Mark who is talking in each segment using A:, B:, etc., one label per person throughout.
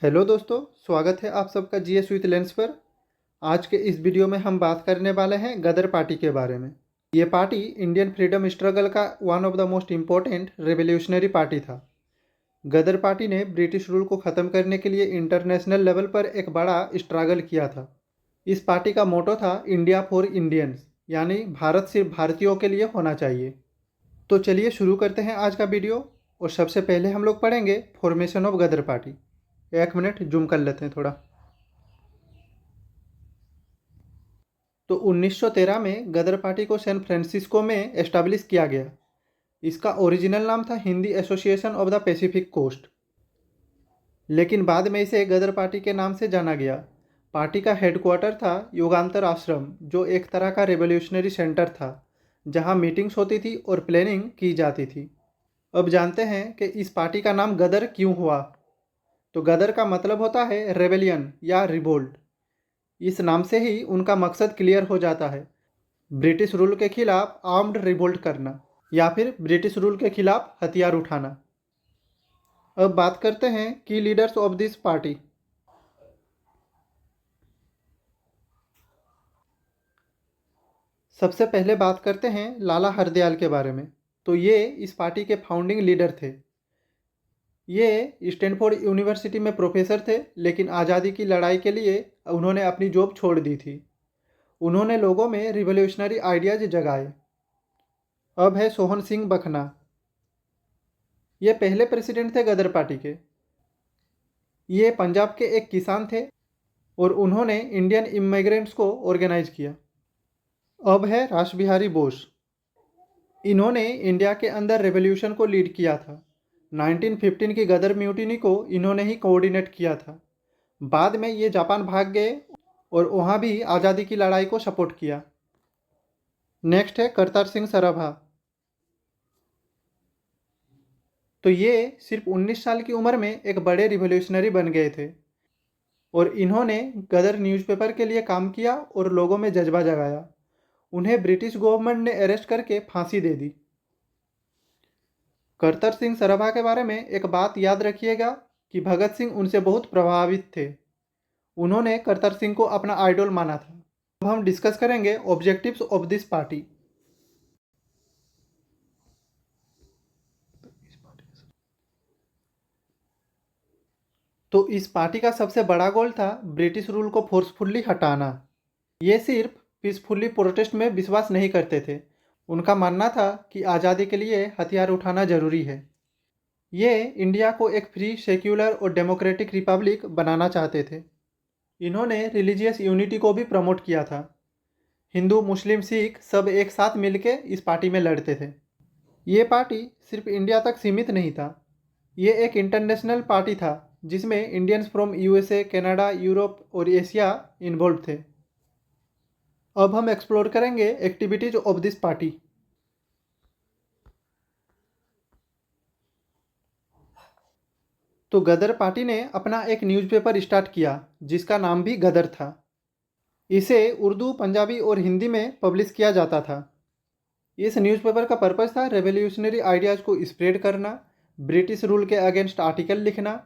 A: Hello दोस्तों, स्वागत है आप सबका जीएस विथ लेंस पर। आज के इस वीडियो में हम बात करने वाले हैं गदर पार्टी के बारे में। ये पार्टी इंडियन फ्रीडम स्ट्रगल का one of the most important revolutionary party था। गदर पार्टी ने ब्रिटिश रूल को ख़त्म करने के लिए इंटरनेशनल लेवल पर एक बड़ा स्ट्रगल किया था। इस पार्टी का मोटो था इंडिया फॉर इंडियंस, यानी भारत सिर्फ भारतीयों के लिए होना चाहिए। तो चलिए शुरू करते हैं आज का वीडियो। और सबसे पहले हम लोग पढ़ेंगे फॉर्मेशन ऑफ गदर पार्टी। एक मिनट जूम कर लेते हैं थोड़ा। तो 1913 में गदर पार्टी को सैन फ्रांसिस्को में एस्टैब्लिश किया गया। इसका ओरिजिनल नाम था Hindi association of the pacific coast, लेकिन बाद में इसे गदर पार्टी के नाम से जाना गया। पार्टी का हेडक्वार्टर था युगांतर आश्रम, जो एक तरह का रेवोल्यूशनरी सेंटर था जहां मीटिंग्स होती थी और प्लानिंग की जाती थी। अब जानते हैं कि इस पार्टी का नाम गदर क्यों हुआ। तो गदर का मतलब होता है रेबेलियन या रिवोल्ट। इस नाम से ही उनका मकसद क्लियर हो जाता है, ब्रिटिश रूल के खिलाफ आर्म्ड रिवोल्ट करना या फिर ब्रिटिश रूल के खिलाफ हथियार उठाना। अब बात करते हैं की लीडर्स ऑफ दिस पार्टी। सबसे पहले बात करते हैं लाला हरदयाल के बारे में। तो ये इस पार्टी के फाउंडिंग लीडर थे। ये स्टैनफोर्ड यूनिवर्सिटी में प्रोफेसर थे, लेकिन आज़ादी की लड़ाई के लिए उन्होंने अपनी जॉब छोड़ दी थी। उन्होंने लोगों में रिवोल्यूशनरी आइडियाज जगाए। अब है सोहन सिंह बखना। ये पहले प्रेसिडेंट थे गदर पार्टी के। ये पंजाब के एक किसान थे और उन्होंने इंडियन इमिग्रेंट्स को ऑर्गेनाइज किया। अब है रास बिहारी बोस। इन्होंने इंडिया के अंदर रेवोल्यूशन को लीड किया था। 1915 की गदर म्यूटिनी को इन्होंने ही कोऑर्डिनेट किया था। बाद में ये जापान भाग गए और वहाँ भी आज़ादी की लड़ाई को सपोर्ट किया। नेक्स्ट है करतार सिंह सराभा। तो ये सिर्फ 19 साल की उम्र में एक बड़े रिवोल्यूशनरी बन गए थे और इन्होंने गदर न्यूज़पेपर के लिए काम किया और लोगों में जज्बा जगाया। उन्हें ब्रिटिश गवर्नमेंट ने अरेस्ट करके फांसी दे दी। करतर सिंह सराभा के बारे में एक बात याद रखिएगा कि भगत सिंह उनसे बहुत प्रभावित थे। उन्होंने करतर सिंह को अपना आइडल माना था। अब हम डिस्कस करेंगे ऑब्जेक्टिव्स ऑफ दिस पार्टी। तो इस पार्टी का सबसे बड़ा गोल था ब्रिटिश रूल को फोर्सफुली हटाना। ये सिर्फ पीसफुली प्रोटेस्ट में विश्वास नहीं करते थे। उनका मानना था कि आज़ादी के लिए हथियार उठाना जरूरी है। ये इंडिया को एक फ्री, सेक्युलर और डेमोक्रेटिक रिपब्लिक बनाना चाहते थे। इन्होंने रिलीजियस यूनिटी को भी प्रमोट किया था। हिंदू, मुस्लिम, सिख सब एक साथ मिलकर इस पार्टी में लड़ते थे। ये पार्टी सिर्फ इंडिया तक सीमित नहीं था। ये एक इंटरनेशनल पार्टी था जिसमें Indians from USA, Canada, Europe और एशिया इन्वॉल्व थे। अब हम एक्सप्लोर करेंगे एक्टिविटीज ऑफ दिस पार्टी। तो गदर पार्टी ने अपना एक न्यूज़पेपर स्टार्ट किया जिसका नाम भी गदर था। इसे उर्दू, पंजाबी और हिंदी में पब्लिश किया जाता था। इस न्यूज़पेपर का पर्पस था रेवोल्यूशनरी आइडियाज़ को स्प्रेड करना, ब्रिटिश रूल के अगेंस्ट आर्टिकल लिखना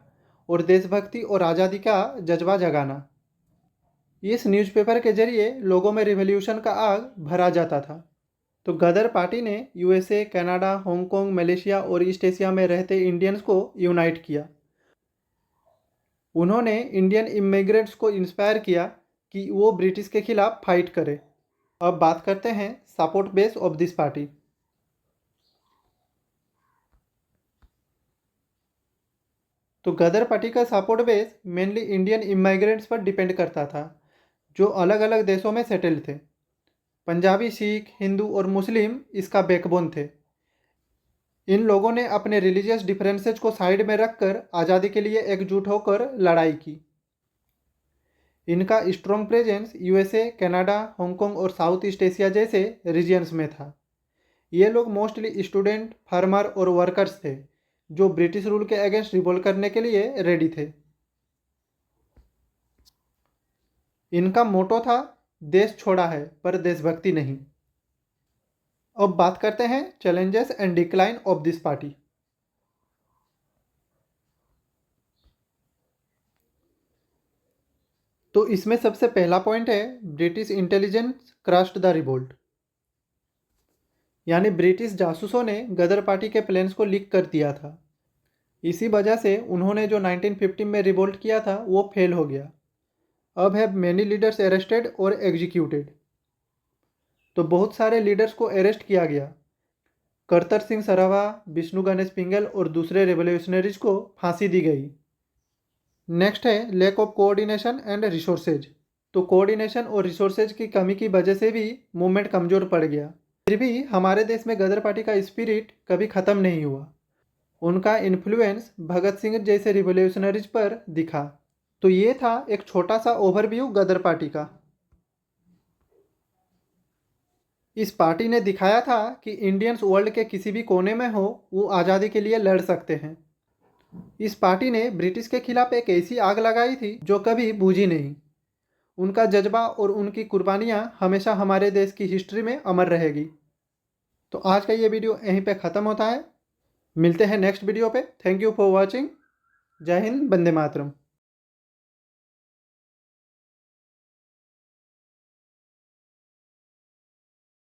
A: और देशभक्ति और आज़ादी का जज्बा जगाना। इस न्यूज़पेपर के जरिए लोगों में रिवॉल्यूशन का आग भरा जाता था। तो गदर पार्टी ने यूएसए, कनाडा, हांगकांग, मलेशिया और ईस्ट एशिया में रहते इंडियंस को यूनाइट किया। उन्होंने इंडियन इमिग्रेंट्स को इंस्पायर किया कि वो ब्रिटिश के खिलाफ फाइट करे। अब बात करते हैं support base of this party. तो गदर पार्टी का support base mainly Indian immigrants पर डिपेंड करता था, जो अलग अलग देशों में सेटल थे। पंजाबी, सिख, हिंदू और मुस्लिम इसका बैकबोन थे। इन लोगों ने अपने रिलीजियस डिफरेंसेस को साइड में रखकर आज़ादी के लिए एकजुट होकर लड़ाई की। इनका strong presence USA, Canada, Hong Kong और साउथ ईस्ट एशिया जैसे रीजन्स में था। ये लोग मोस्टली स्टूडेंट, फार्मर और वर्कर्स थे जो ब्रिटिश रूल के अगेंस्ट रिवोल्ट करने के लिए रेडी थे। इनका मोटो था देश छोड़ा है पर देशभक्ति नहीं। अब बात करते हैं challenges and decline of this party. तो इसमें सबसे पहला पॉइंट है British intelligence crushed the revolt, यानी ब्रिटिश जासूसों ने गदर पार्टी के प्लान्स को लीक कर दिया था। इसी वजह से उन्होंने जो 1950 में रिवोल्ट किया था वो फेल हो गया। अब है मैनी लीडर्स अरेस्टेड और एग्जीक्यूटेड। तो बहुत सारे लीडर्स को अरेस्ट किया गया। करतर सिंह सराभा, विष्णु गणेश पिंगल और दूसरे रेवोल्यूशनरीज को फांसी दी गई। नेक्स्ट है lack of coordination and resources. तो कोऑर्डिनेशन और रिसोर्सेज की कमी की वजह से भी मूवमेंट कमज़ोर पड़ गया। फिर भी हमारे देश में गदर पार्टी का स्पिरिट कभी ख़त्म नहीं हुआ। उनका इन्फ्लुएंस भगत सिंह जैसे रिवोल्यूशनरीज पर दिखा। तो ये था एक छोटा सा ओवरव्यू गदर पार्टी का। इस पार्टी ने दिखाया था कि इंडियंस वर्ल्ड के किसी भी कोने में हो वो आज़ादी के लिए लड़ सकते हैं। इस पार्टी ने ब्रिटिश के खिलाफ एक ऐसी आग लगाई थी जो कभी बुझी नहीं। उनका जज्बा और उनकी कुर्बानियाँ हमेशा हमारे देश की हिस्ट्री में अमर रहेगी। तो आज का ये वीडियो यहीं पे ख़त्म होता है। मिलते हैं नेक्स्ट वीडियो पे। Thank you for watching. जय हिंद, वंदे मातरम।